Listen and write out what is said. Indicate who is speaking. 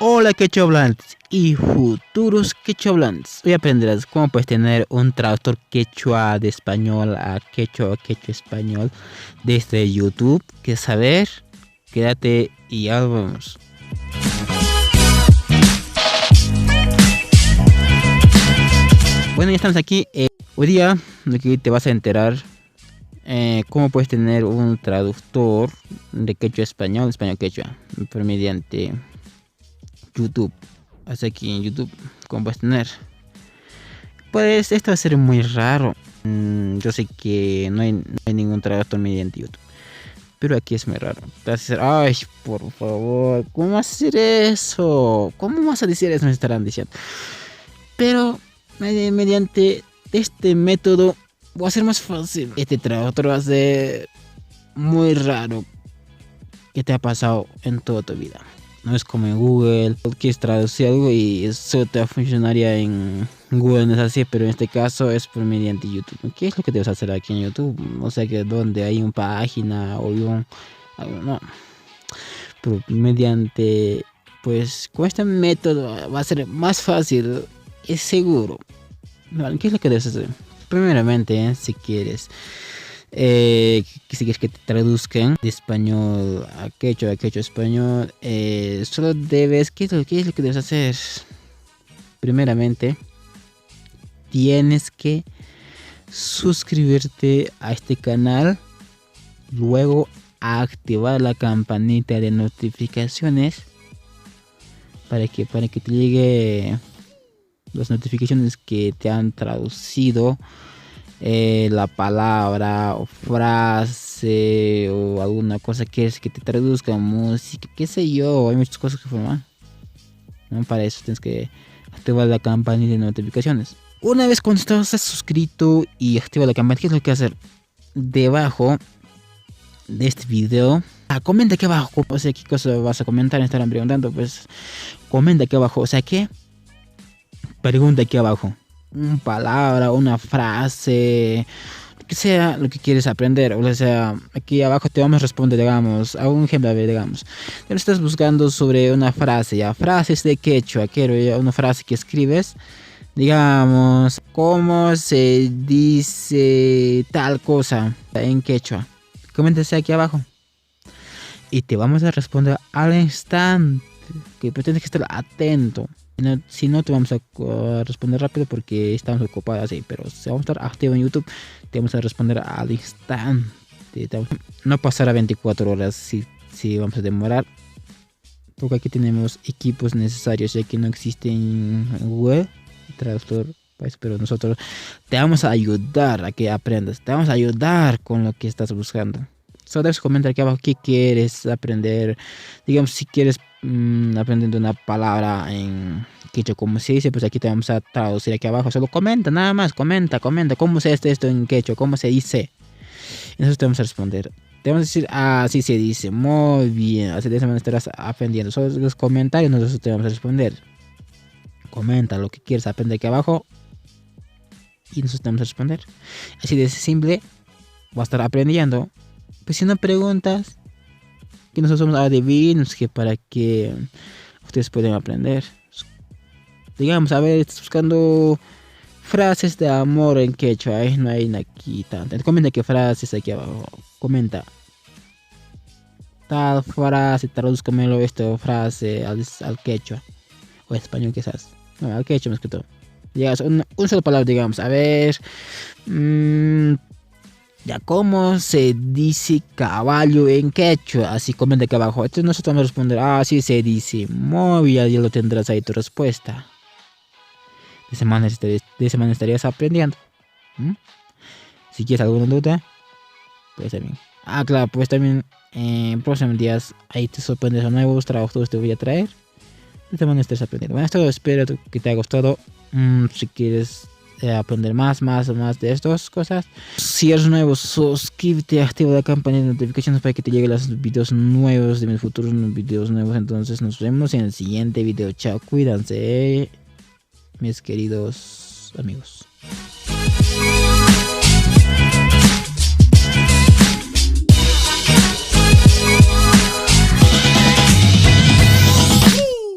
Speaker 1: Hola quechua-hablantes y futuros quechua-hablantes. Hoy aprenderás cómo puedes tener un traductor quechua de español a quechua español desde YouTube. ¿Quieres saber? Quédate y ya vamos. Bueno, ya estamos aquí. Hoy día aquí te vas a enterar cómo puedes tener un traductor de quechua a español, español quechua, pero mediante YouTube. Hasta aquí en YouTube, ¿cómo puedes tener? Pues esto va a ser muy raro. Yo sé que no hay ningún traductor mediante YouTube, pero aquí es muy raro. Te vas a decir, ay, por favor, ¿cómo vas a hacer eso? ¿Cómo vas a decir eso? Me estarán diciendo. Pero mediante este método va a ser más fácil. Este traductor va a ser muy raro. ¿Qué te ha pasado en toda tu vida? No es como en Google, quieres traducir algo y eso te funcionaría en Google, no es así, pero en este caso es por mediante YouTube. ¿Qué es lo que debes hacer aquí en YouTube? O sea, que donde hay una página o no, pero mediante, pues con este método va a ser más fácil, es seguro. ¿Qué es lo que debes hacer? Primeramente, si quieres que te traduzcan de español a quechua español, solo debes, ¿qué es lo que debes hacer? Primeramente, tienes que suscribirte a este canal, luego activar la campanita de notificaciones para que te llegue las notificaciones que te han traducido la palabra o frase o alguna cosa que te traduzca, música, qué sé yo. Hay muchas cosas que forman, ¿no? Para eso tienes que activar la campanita de notificaciones. Una vez cuando estás suscrito y activa la campanita, ¿qué es lo que hacer? Debajo de este video, comenta aquí abajo, o sea, qué cosa vas a comentar. Estarán preguntando, pues comenta aquí abajo, o sea, ¿qué? Pregunta aquí abajo una palabra, una frase, que sea lo que quieres aprender. O sea, aquí abajo te vamos a responder, digamos, a un ejemplo, digamos, te lo estás buscando sobre una frase, ya, frases de quechua, quiero ya una frase que escribes, digamos, ¿cómo se dice tal cosa en quechua? Coméntese aquí abajo y te vamos a responder al instante, que tienes que estar atento. Si no, te vamos a responder rápido porque estamos ocupados así. Pero si vamos a estar activos en YouTube, te vamos a responder al instante. No pasará 24 horas si vamos a demorar. Porque aquí tenemos equipos necesarios, ya que no existen web traductor. Pues, pero nosotros te vamos a ayudar a que aprendas. Te vamos a ayudar con lo que estás buscando. Solo debes comentar aquí abajo qué quieres aprender. Digamos, si quieres aprender una palabra en quechua, como se dice, pues aquí te vamos a traducir aquí abajo. Solo comenta, nada más, comenta cómo se dice esto en quechua, cómo se dice. Y nosotros te vamos a responder. Te vamos a decir, así se dice, muy bien. Así de esa manera estarás aprendiendo. Solo los comentarios nosotros te vamos a responder. Comenta lo que quieres aprender aquí abajo y nosotros te vamos a responder. Así de simple, vas a estar aprendiendo. Pues si no preguntas, que nosotros somos adivinos, que para que ustedes puedan aprender. Digamos, a ver, estás buscando frases de amor en quechua, no hay aquí tanto. Comenta qué frases aquí abajo. Comenta tal frase, tradúzcamelo esta frase al quechua o español quizás. No, al quechua más que todo. Digas una sola palabra, digamos, a ver. Ya, ¿cómo se dice caballo en quechua? Así comenta aquí abajo. Entonces nosotros vamos a responder, así se dice. Muy bien, ya lo tendrás ahí tu respuesta. De esa manera estarías aprendiendo. Si quieres alguna duda, pues también. Claro, pues también en próximos días ahí te sorprendes a nuevos trabajos te voy a traer. De esta manera estarás aprendiendo. Bueno, esto espero que te haya gustado. Si quieres aprender más de estas cosas, si eres nuevo, suscríbete, activa la campanita de notificaciones para que te lleguen los videos nuevos de mis futuros videos nuevos. Entonces nos vemos en el siguiente video. Chao, cuídense, mis queridos amigos.